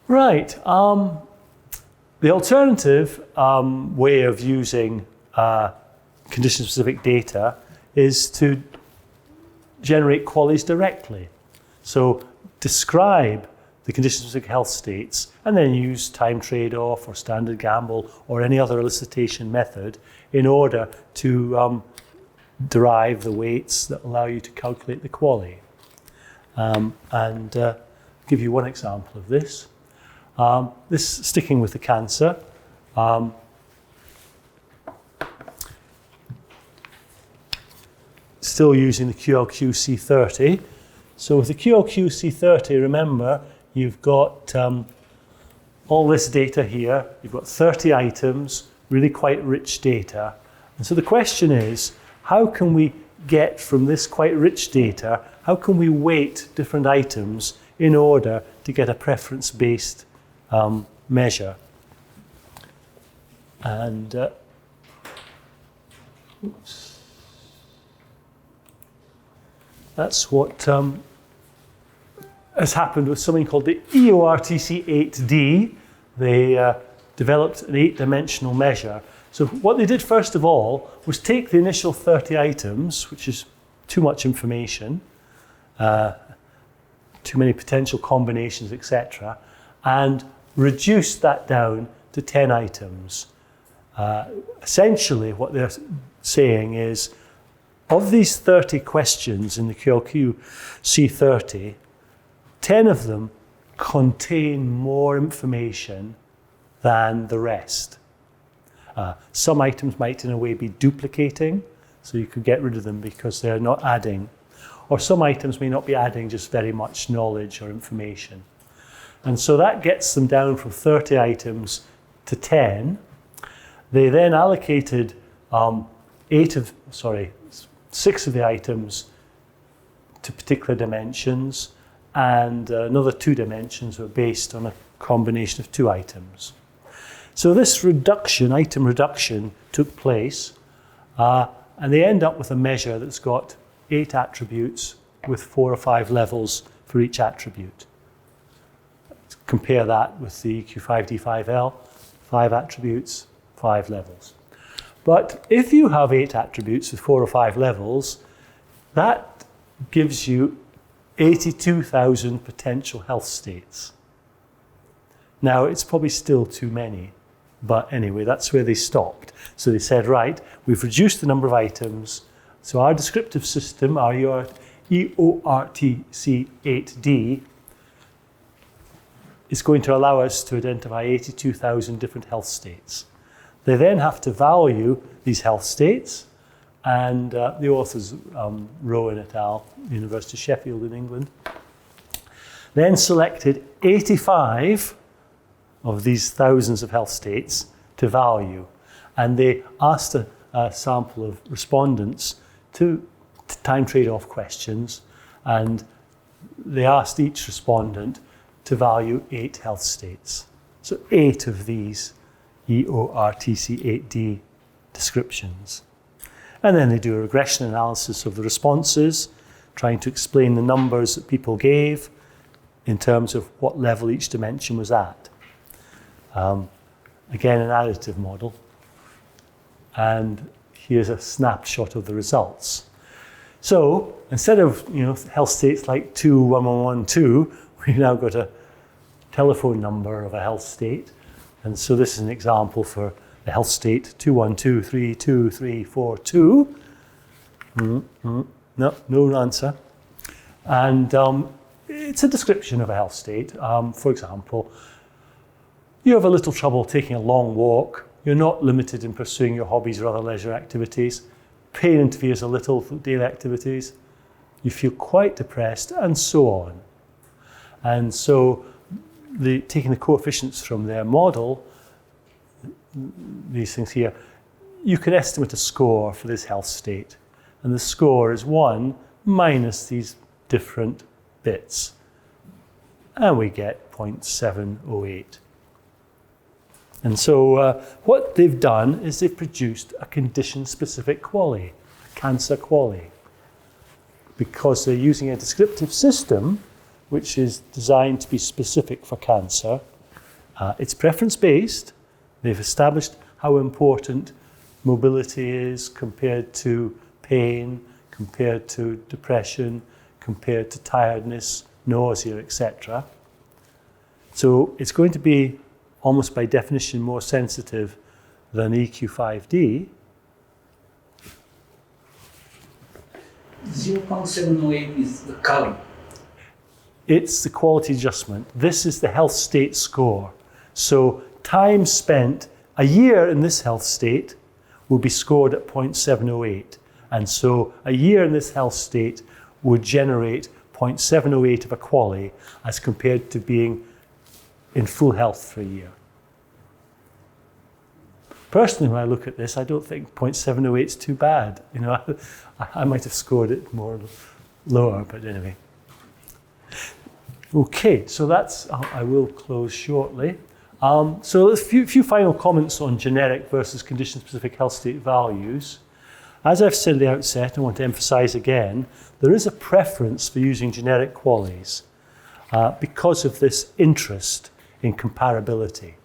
Right. The alternative way of using condition-specific data is to generate QALYs directly. So describe the condition-specific health states and then use time trade-off or standard gamble or any other elicitation method in order to derive the weights that allow you to calculate the QALY. And give you one example of this. This sticking with the cancer. Still using the QLQ-C30. So with the QLQ-C30, remember, you've got all this data here. You've got 30 items, really quite rich data. And so the question is, how can we get from this quite rich data, how can we weight different items in order to get a preference-based measure? And that's what has happened with something called the EORTC8D. They developed an 8-dimensional measure. So what they did first of all was take the initial 30 items, which is too much information, too many potential combinations, etc., and reduce that down to 10 items. Essentially, what they're saying is, of these 30 questions in the QLQ-C30, 10 of them contain more information than the rest. Some items might in a way be duplicating, so you could get rid of them because they're not adding. Or some items may not be adding just very much knowledge or information. And so that gets them down from 30 items to 10. They then allocated 6 of the items to particular dimensions, and another 2 dimensions were based on a combination of 2 items. So this item reduction took place, and they end up with a measure that's got 8 attributes with 4 or 5 levels for each attribute. Compare that with the EQ5D5L, 5 attributes, 5 levels. But if you have 8 attributes with 4 or 5 levels, that gives you 82,000 potential health states. Now, it's probably still too many, but anyway, that's where they stopped. So they said, right, we've reduced the number of items, so our descriptive system, our EORTC8D, is going to allow us to identify 82,000 different health states. They then have to value these health states, and the authors, Rowan et al., University of Sheffield in England, then selected 85 of these thousands of health states to value. And they asked a sample of respondents to time trade-off questions, and they asked each respondent to value 8 health states. So 8 of these EORTC8D descriptions. And then they do a regression analysis of the responses, trying to explain the numbers that people gave in terms of what level each dimension was at. Again, an additive model. And here's a snapshot of the results. So instead of health states like 21112, we've now got a telephone number of a health state. And so this is an example for the health state 212323342. No answer. And it's a description of a health state. For example, you have a little trouble taking a long walk. You're not limited in pursuing your hobbies or other leisure activities. Pain interferes a little with daily activities. You feel quite depressed, and so on. And so taking the coefficients from their model, these things here, you can estimate a score for this health state. And the score is 1 minus these different bits. And we get 0.708. And so what they've done is they've produced a condition-specific QALY, a cancer QALY. Because they're using a descriptive system which is designed to be specific for cancer, It's preference-based. They've established how important mobility is compared to pain, compared to depression, compared to tiredness, nausea, etc. So it's going to be almost by definition more sensitive than EQ5D. 0.708 is the QALY. It's the quality adjustment. This is the health state score. So time spent, a year in this health state will be scored at 0.708. And so a year in this health state would generate 0.708 of a QALY as compared to being in full health for a year. Personally, when I look at this, I don't think 0.708 is too bad. You know, I might have scored it more lower, but anyway. Okay, so that's, I will close shortly. So a few final comments on generic versus condition-specific health state values. As I've said at the outset, I want to emphasize again, there is a preference for using generic QALYs because of this interest in comparability.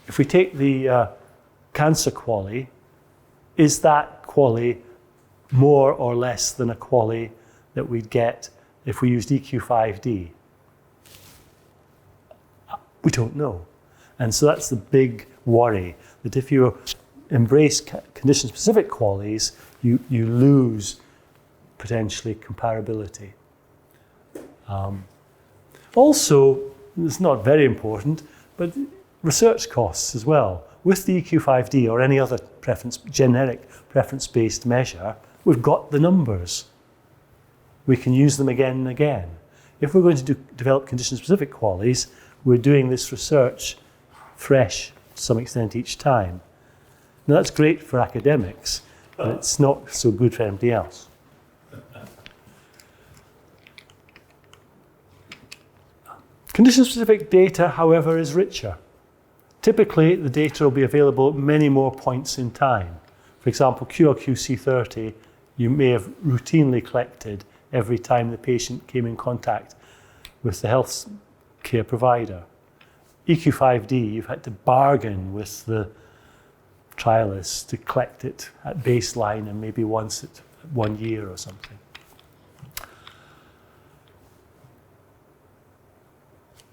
If we take the cancer QALY, is that QALY more or less than a QALY that we'd get if we used EQ5D? We don't know. And so that's the big worry, that if you embrace condition-specific QALYs, you lose potentially comparability. Also, it's not very important, but research costs as well. With the EQ5D or any other generic preference-based measure, we've got the numbers. We can use them again and again. If we're going to develop condition-specific QALYs, we're doing this research fresh to some extent each time. Now that's great for academics, but it's not so good for anybody else. Condition-specific data, however, is richer. Typically, the data will be available at many more points in time. For example, QLQ-C30, you may have routinely collected every time the patient came in contact with the health care provider. EQ5D, you've had to bargain with the trialists to collect it at baseline and maybe once at 1 year or something.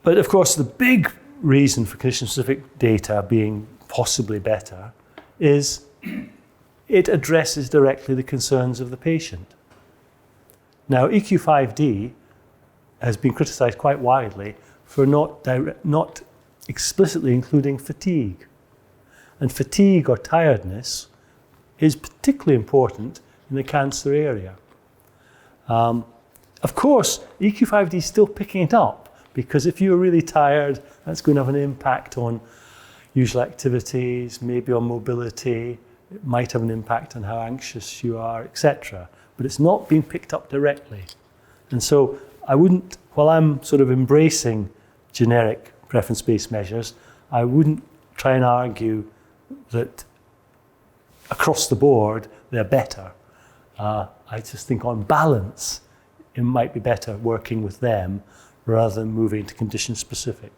But of course, the big reason for condition-specific data being possibly better is it addresses directly the concerns of the patient. Now, EQ5D has been criticised quite widely for not explicitly including fatigue. And fatigue or tiredness is particularly important in the cancer area. Of course, EQ5D is still picking it up, because if you're really tired, that's going to have an impact on usual activities, maybe on mobility. It might have an impact on how anxious you are, etc. But it's not being picked up directly. And so I wouldn't, while I'm sort of embracing generic preference-based measures, I wouldn't try and argue that across the board they're better. I just think on balance it might be better working with them rather than moving to condition-specific.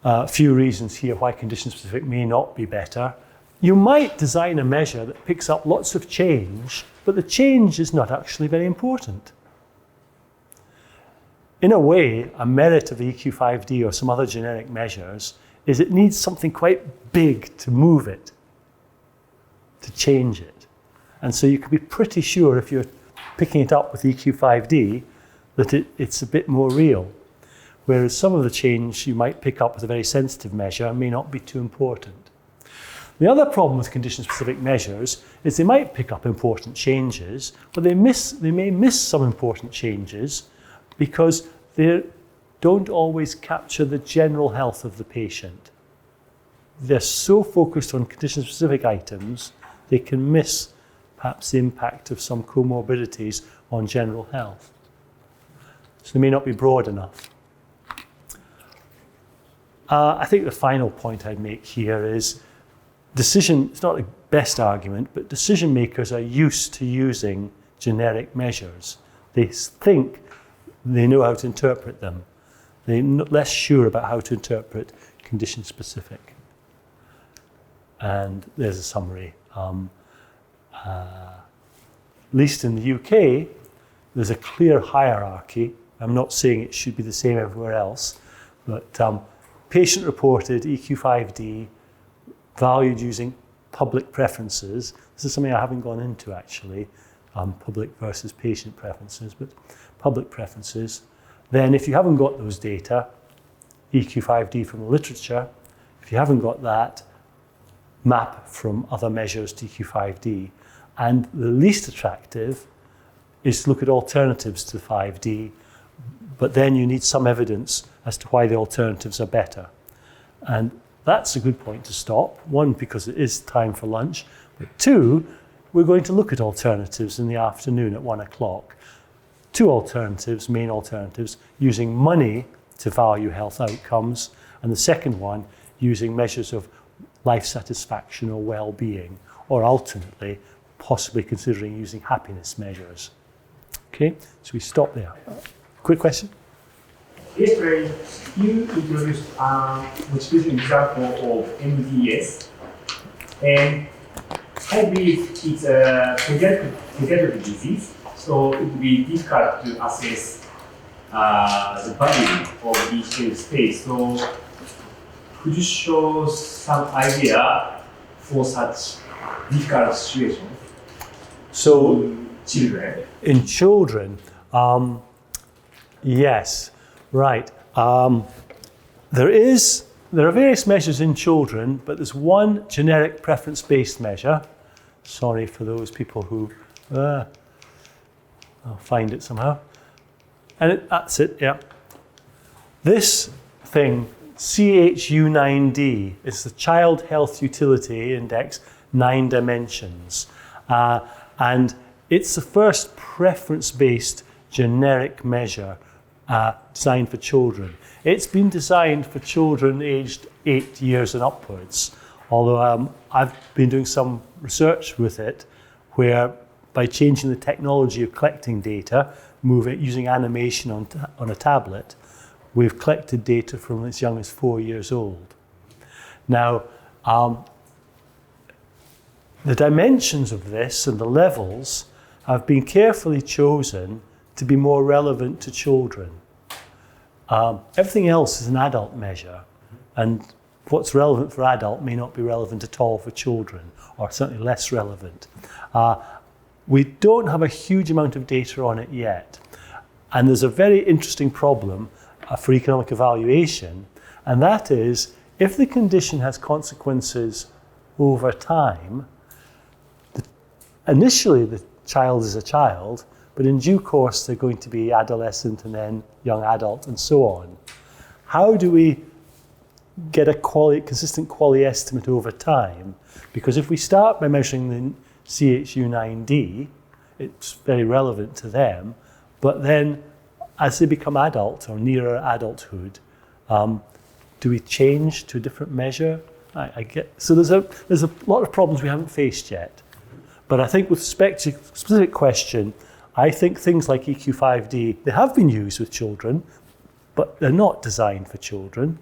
A few reasons here why condition-specific may not be better. You might design a measure that picks up lots of change, but the change is not actually very important. In a way, a merit of the EQ5D or some other generic measures is it needs something quite big to move it, to change it. And so you can be pretty sure if you're picking it up with EQ5D that it's a bit more real. Whereas some of the change you might pick up with a very sensitive measure may not be too important. The other problem with condition-specific measures is they might pick up important changes, but they may miss some important changes because they don't always capture the general health of the patient. They're so focused on condition-specific items, they can miss perhaps the impact of some comorbidities on general health. So they may not be broad enough. I think the final point I'd make here is it's not the best argument, but decision makers are used to using generic measures. They think they know how to interpret them. They're less sure about how to interpret condition specific. And there's a summary. At least in the UK, there's a clear hierarchy. I'm not saying it should be the same everywhere else, but patient-reported EQ5D valued using public preferences. This is something I haven't gone into actually, public versus patient preferences, but public preferences. Then if you haven't got those data, EQ5D from the literature, if you haven't got that, map from other measures to EQ5D. And the least attractive is to look at alternatives to 5D, but then you need some evidence as to why the alternatives are better. And that's a good point to stop. One, because it is time for lunch, but two, we're going to look at alternatives in the afternoon at 1 o'clock. Two alternatives, main alternatives, using money to value health outcomes, and the second one, using measures of life satisfaction or well-being, or alternately, possibly considering using happiness measures. Okay, so we stop there. Quick question? Yesterday, you introduced which is an example of MDS, and I believe it's a congenital disease, so it would be difficult to assess the value of each space. So, could you show some idea for such difficult situations? So, children. in children, yes, right. There are various measures in children, but there's one generic preference-based measure. Sorry for those people who, I'll find it somehow. And that's it, yeah. This thing, CHU9D, is the Child Health Utility Index, 9 dimensions. And it's the first preference-based generic measure designed for children. It's been designed for children aged 8 years and upwards, although I've been doing some research with it where by changing the technology of collecting data, using animation on a tablet, we've collected data from as young as 4 years old. Now, the dimensions of this and the levels have been carefully chosen to be more relevant to children. Everything else is an adult measure, and what's relevant for adult may not be relevant at all for children, or certainly less relevant. We don't have a huge amount of data on it yet, and there's a very interesting problem for economic evaluation, and that is if the condition has consequences over time. Initially the child is a child, but in due course they're going to be adolescent and then young adult and so on. How do we get a consistent QALY estimate over time? Because if we start by measuring the CHU9D, it's very relevant to them, but then as they become adult or nearer adulthood, do we change to a different measure? So there's a lot of problems we haven't faced yet. But I think with respect to specific question, I think things like EQ5D, they have been used with children, but they're not designed for children.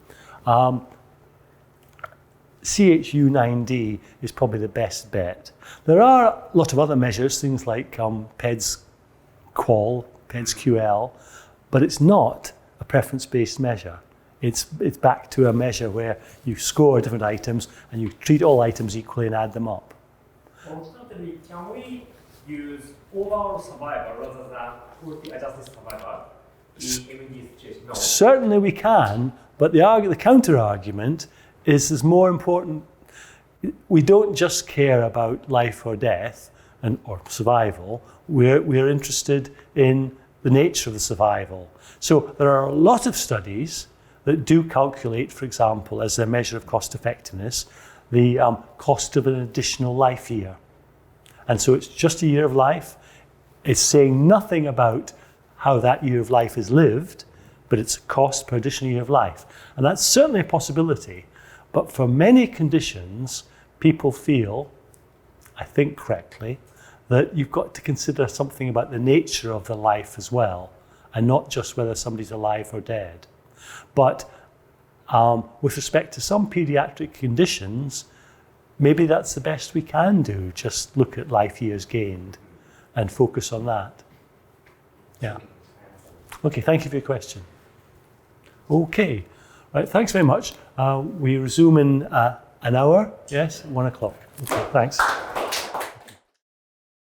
CHU9D is probably the best bet. There are a lot of other measures, things like PEDS QL, but it's not a preference-based measure. It's back to a measure where you score different items and you treat all items equally and add them up. Alternatively, can we use overall survival rather than quality adjusted survival in MD situation? No. Certainly we can, but the counter-argument is there's more important. We don't just care about life or death or survival. We're interested in the nature of the survival. So there are a lot of studies that do calculate, for example, as a measure of cost effectiveness, the cost of an additional life year. And so it's just a year of life. It's saying nothing about how that year of life is lived, but it's a cost per additional year of life. And that's certainly a possibility. But for many conditions, people feel, I think correctly, that you've got to consider something about the nature of the life as well, and not just whether somebody's alive or dead. But with respect to some pediatric conditions, maybe that's the best we can do, just look at life years gained and focus on that. Yeah. Okay, thank you for your question. Okay, right, thanks very much. We resume in an hour, yes, 1 o'clock. Okay, thanks.